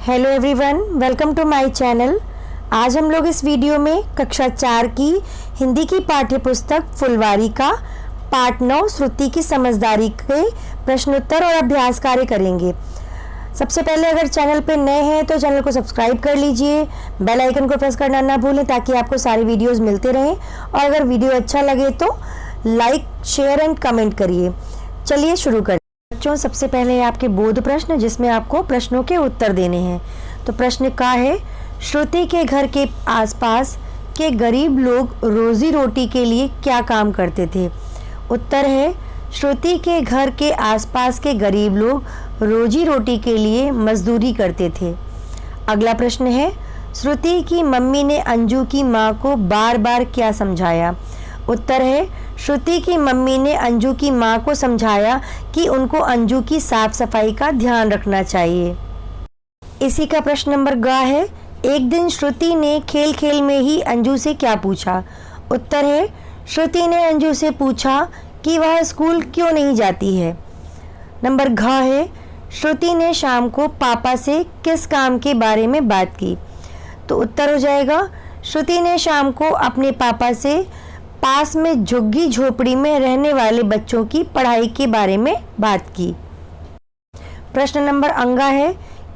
Hello everyone, welcome to my channel. आज हम लोग इस वीडियो में कक्षा 4 की हिंदी की पाठ्य पुस्तक फुलवारी का पाठ 9 श्रुति की समझदारी के प्रश्नोत्तर और अभ्यास कार्य करेंगे। सबसे पहले अगर चैनल पे नए हैं तो चैनल को सब्सक्राइब कर लीजिए, बेल आइकन को प्रेस करना ना भूलें ताकि आपको सारी वीडियोस मिलते रहें। और अगर वीडियो अच्छा लगे तो लाइक, शेयर एंड कमेंट करिए। चलिए शुरू करें। बच्चों, सबसे पहले आपके बोध प्रश्न जिसमें आपको प्रश्नों के उत्तर देने हैं। तो प्रश्न का है, श्रुति के घर के आसपास के गरीब लोग रोजी रोटी के लिए क्या काम करते थे? उत्तर है, श्रुति के घर के आसपास के गरीब लोग रोजी रोटी के लिए मजदूरी करते थे। अगला प्रश्न है, श्रुति की मम्मी ने अंजू की माँ को बार बार क्या समझाया? उत्तर है, श्रुति की मम्मी ने अंजू की माँ को समझाया कि उनको अंजू की साफ सफाई का ध्यान रखना चाहिए। इसी का प्रश्न नंबर ग है, एक दिन श्रुति ने खेल खेल में ही अंजू से क्या पूछा? उत्तर है, श्रुति ने अंजू से पूछा कि वह स्कूल क्यों नहीं जाती है। नंबर घ है, श्रुति ने शाम को पापा से किस काम के बारे में बात की? तो उत्तर हो जाएगा, श्रुति ने शाम को अपने पापा से पास में झुग्गी झोपड़ी में रहने वाले बच्चों की पढ़ाई के बारे में बात की। प्रश्न नंबर अंगा है,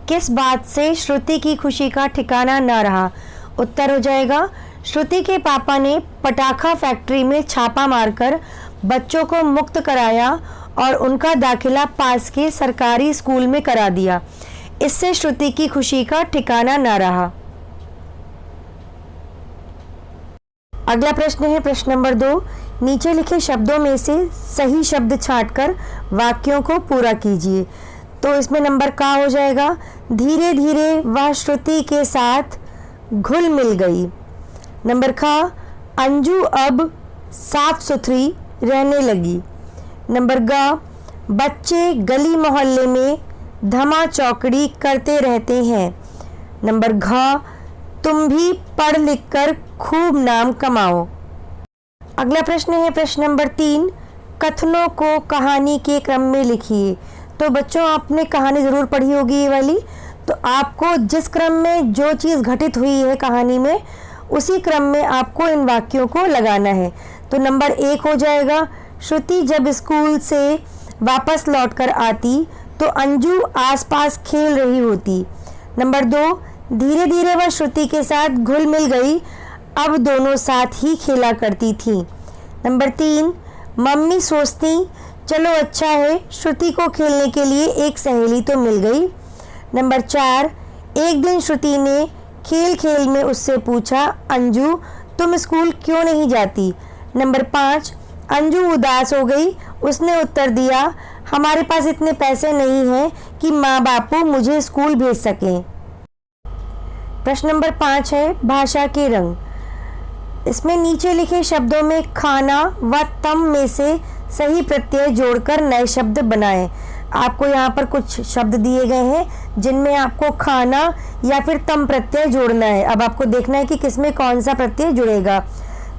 किस बात से श्रुति की खुशी का ठिकाना न रहा? उत्तर हो जाएगा, श्रुति के पापा ने पटाखा फैक्ट्री में छापा मारकर बच्चों को मुक्त कराया और उनका दाखिला पास के सरकारी स्कूल में करा दिया। इससे श्रुति की खुशी का ठिकाना न रहा। अगला प्रश्न है प्रश्न नंबर 2, नीचे लिखे शब्दों में से सही शब्द छांटकर वाक्यों को पूरा कीजिए। तो इसमें नंबर का हो जाएगा, धीरे धीरे वह श्रुति के साथ घुल मिल गई। नंबर खा, अंजू अब साफ सुथरी रहने लगी। नंबर ग, बच्चे गली मोहल्ले में धमा चौकड़ी करते रहते हैं। नंबर घ, तुम भी पढ़ लिख कर खूब नाम कमाओ। अगला प्रश्न है प्रश्न नंबर 3, कथनों को कहानी के क्रम में लिखिए। तो बच्चों, आपने कहानी ज़रूर पढ़ी होगी ये वाली। तो आपको जिस क्रम में जो चीज़ घटित हुई है कहानी में, उसी क्रम में आपको इन वाक्यों को लगाना है। तो नंबर 1 हो जाएगा, श्रुति जब स्कूल से वापस लौटकर आती तो अंजू आसपास खेल रही होती। नंबर 2, धीरे धीरे वह श्रुति के साथ घुल मिल गई, अब दोनों साथ ही खेला करती थी। नंबर 3, मम्मी सोचती चलो अच्छा है, श्रुति को खेलने के लिए एक सहेली तो मिल गई। नंबर 4, एक दिन श्रुति ने खेल खेल में उससे पूछा, अंजू तुम स्कूल क्यों नहीं जाती? नंबर 5, अंजू उदास हो गई, उसने उत्तर दिया, हमारे पास इतने पैसे नहीं हैं कि माँ बापू मुझे स्कूल भेज सकें। प्रश्न नंबर 5 है, भाषा के रंग। इसमें नीचे लिखे शब्दों में खाना व तम में से सही प्रत्यय जोड़कर नए शब्द बनाएं। आपको यहाँ पर कुछ शब्द दिए गए हैं जिनमें आपको खाना या फिर तम प्रत्यय जोड़ना है। अब आपको देखना है कि किसमें कौन सा प्रत्यय जुड़ेगा।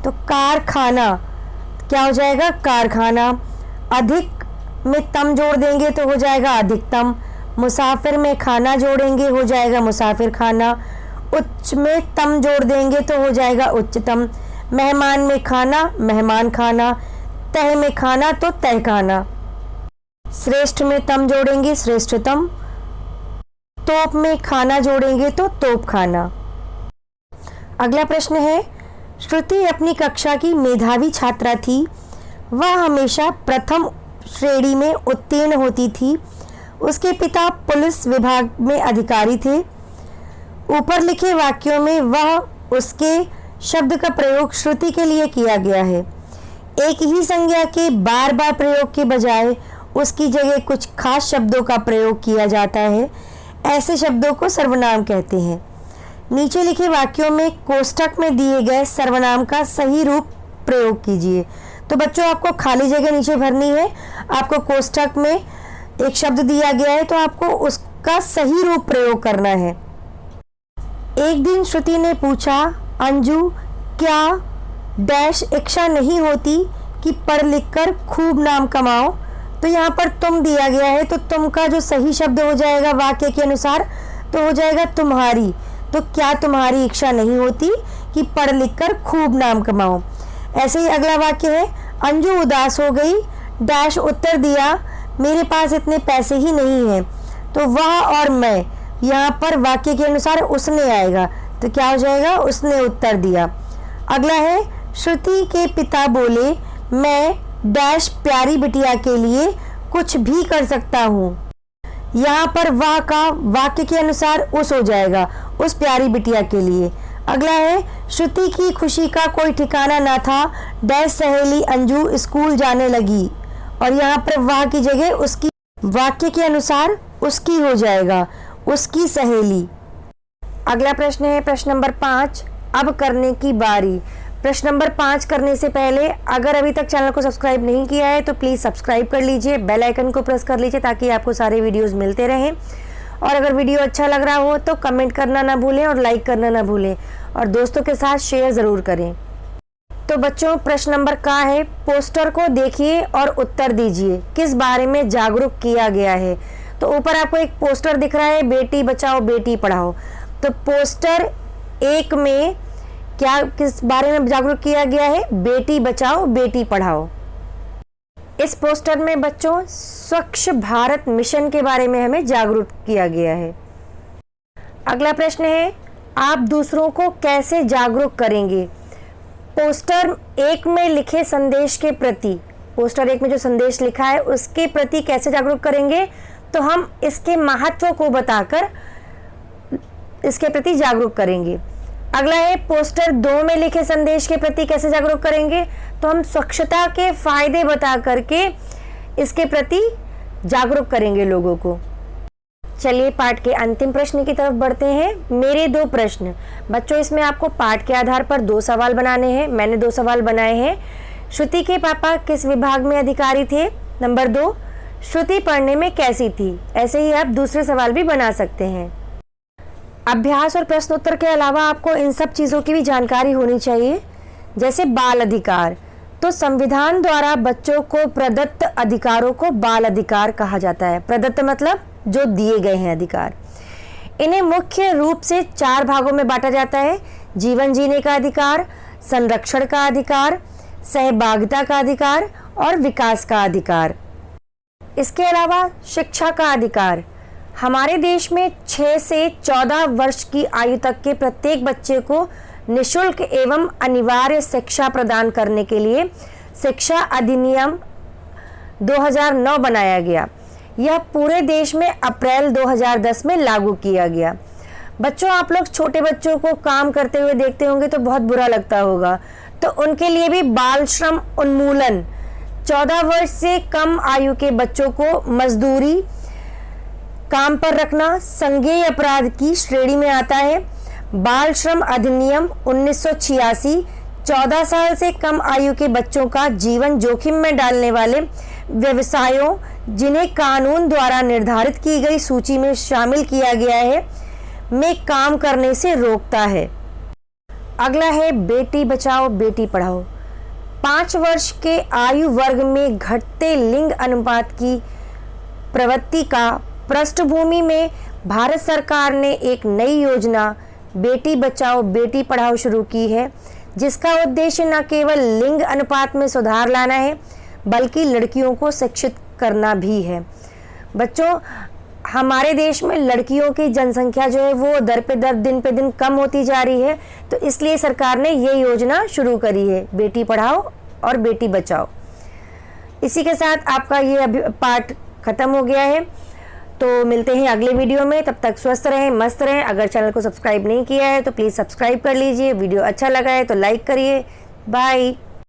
तो कारखाना क्या हो जाएगा? कारखाना। अधिक में तम जोड़ देंगे तो हो जाएगा अधिकतम। मुसाफिर में खाना जोड़ेंगे हो जाएगा मुसाफिर खाना। उच्च में तम जोड़ देंगे तो हो जाएगा उच्चतम। मेहमान में खाना, मेहमान खाना। तह में खाना तो तह खाना। श्रेष्ठ में तम जोड़ेंगे श्रेष्ठतम। तोप में खाना जोड़ेंगे तो तोप खाना। अगला प्रश्न है, श्रुति अपनी कक्षा की मेधावी छात्रा थी, वह हमेशा प्रथम श्रेणी में उत्तीर्ण होती थी। उसके पिता पुलिस विभाग में अधिकारी थे। ऊपर लिखे वाक्यों में वह उसके शब्द का प्रयोग श्रुति के लिए किया गया है। एक ही संज्ञा के बार बार प्रयोग के बजाय उसकी जगह कुछ खास शब्दों का प्रयोग किया जाता है। ऐसे शब्दों को सर्वनाम कहते हैं। नीचे लिखे वाक्यों में कोष्ठक में दिए गए सर्वनाम का सही रूप प्रयोग कीजिए। तो बच्चों, आपको खाली जगह नीचे भरनी है। आपको कोष्ठक में एक शब्द दिया गया है तो आपको उसका सही रूप प्रयोग करना है। एक दिन श्रुति ने पूछा, अंजू क्या डैश इच्छा नहीं होती कि पढ़ लिख कर खूब नाम कमाओ? तो यहाँ पर तुम दिया गया है तो तुम का जो सही शब्द हो जाएगा वाक्य के अनुसार तो हो जाएगा तुम्हारी। तो क्या तुम्हारी इच्छा नहीं होती कि पढ़ लिख कर खूब नाम कमाओ। ऐसे ही अगला वाक्य है, अंजू उदास हो गई, डैश उत्तर दिया, मेरे पास इतने पैसे ही नहीं हैं। तो वह और मैं, यहाँ पर वाक्य के अनुसार उसने आएगा, तो क्या हो जाएगा, उसने उत्तर दिया। अगला है, श्रुति के पिता बोले, मैं डैश प्यारी बिटिया के लिए कुछ भी कर सकता हूँ। यहाँ पर वह का वाक्य के अनुसार उस हो जाएगा, उस प्यारी बिटिया के लिए। अगला है, श्रुति की खुशी का कोई ठिकाना ना था, डैश सहेली अंजू स्कूल जाने लगी। और यहाँ पर वह की जगह उसकी, वाक्य के अनुसार उसकी हो जाएगा, उसकी सहेली। अगला प्रश्न है प्रश्न नंबर 5, अब करने की बारी। प्रश्न नंबर 5 करने से पहले अगर अभी तक चैनल को सब्सक्राइब नहीं किया है तो प्लीज़ सब्सक्राइब कर लीजिए, बेल आइकन को प्रेस कर लीजिए ताकि आपको सारे वीडियोस मिलते रहें। और अगर वीडियो अच्छा लग रहा हो तो कमेंट करना ना भूलें और लाइक करना ना भूलें और दोस्तों के साथ शेयर ज़रूर करें। तो बच्चों, प्रश्न नंबर का है, पोस्टर को देखिए और उत्तर दीजिए, किस बारे में जागरूक किया गया है। तो ऊपर आपको एक पोस्टर दिख रहा है, बेटी बचाओ बेटी पढ़ाओ। तो पोस्टर 1 में क्या, किस बारे में जागरूक किया गया है, बेटी बचाओ बेटी पढ़ाओ। इस पोस्टर में बच्चों स्वच्छ भारत मिशन के बारे में हमें जागरूक किया गया है। अगला प्रश्न है, आप दूसरों को कैसे जागरूक करेंगे। पोस्टर 1 में लिखे संदेश के प्रति, पोस्टर 1 में जो संदेश लिखा है उसके प्रति कैसे जागरूक करेंगे, तो हम इसके महत्व को बताकर इसके प्रति जागरूक करेंगे। अगला है, पोस्टर 2 में लिखे संदेश के प्रति कैसे जागरूक करेंगे, तो हम स्वच्छता के फायदे बता करके इसके प्रति जागरूक करेंगे लोगों को। चलिए पाठ के अंतिम प्रश्न की तरफ बढ़ते हैं। मेरे 2 प्रश्न। बच्चों, इसमें आपको पाठ के आधार पर 2 सवाल बनाने हैं। मैंने 2 सवाल बनाए हैं। श्रुति के पापा किस विभाग में अधिकारी थे। नंबर 2, श्रुति पढ़ने में कैसी थी। ऐसे ही आप दूसरे सवाल भी बना सकते हैं। अभ्यास और प्रश्नोत्तर के अलावा आपको इन सब चीज़ों की भी जानकारी होनी चाहिए, जैसे बाल अधिकार। तो संविधान द्वारा बच्चों को प्रदत्त अधिकारों को बाल अधिकार कहा जाता है। प्रदत्त मतलब जो दिए गए हैं अधिकार। इन्हें मुख्य रूप से 4 भागों में बांटा जाता है, जीवन जीने का अधिकार, संरक्षण का अधिकार, सहभागिता का अधिकार और विकास का अधिकार। इसके अलावा शिक्षा का अधिकार। हमारे देश में 6 से 14 वर्ष की आयु तक के प्रत्येक बच्चे को निःशुल्क एवं अनिवार्य शिक्षा प्रदान करने के लिए शिक्षा अधिनियम 2009 बनाया गया। यह पूरे देश में अप्रैल 2010 में लागू किया गया। बच्चों, आप लोग छोटे बच्चों को काम करते हुए देखते होंगे तो बहुत बुरा लगता होगा, तो उनके लिए भी बाल श्रम उन्मूलन, 14 वर्ष से कम आयु के बच्चों को मजदूरी, काम पर रखना संज्ञेय अपराध की श्रेणी में आता है। बाल श्रम अधिनियम 1986 14 साल से कम आयु के बच्चों का जीवन जोखिम में डालने वाले व्यवसायों, जिन्हें कानून द्वारा निर्धारित की गई सूची में शामिल किया गया है, में काम करने से रोकता है। अगला है बेटी बचाओ बेटी पढ़ाओ। 5 वर्ष के आयु वर्ग में घटते लिंग अनुपात की प्रवृत्ति का पृष्ठभूमि में भारत सरकार ने एक नई योजना बेटी बचाओ बेटी पढ़ाओ शुरू की है, जिसका उद्देश्य न केवल लिंग अनुपात में सुधार लाना है बल्कि लड़कियों को शिक्षित करना भी है। बच्चों, हमारे देश में लड़कियों की जनसंख्या जो है वो दर पे दर दिन पे दिन कम होती जा रही है, तो इसलिए सरकार ने ये योजना शुरू करी है, बेटी पढ़ाओ और बेटी बचाओ। इसी के साथ आपका ये पाठ खत्म हो गया है। तो मिलते हैं अगले वीडियो में, तब तक स्वस्थ रहें, मस्त रहें। अगर चैनल को सब्सक्राइब नहीं किया है तो प्लीज़ सब्सक्राइब कर लीजिए। वीडियो अच्छा लगा है तो लाइक करिए। बाय।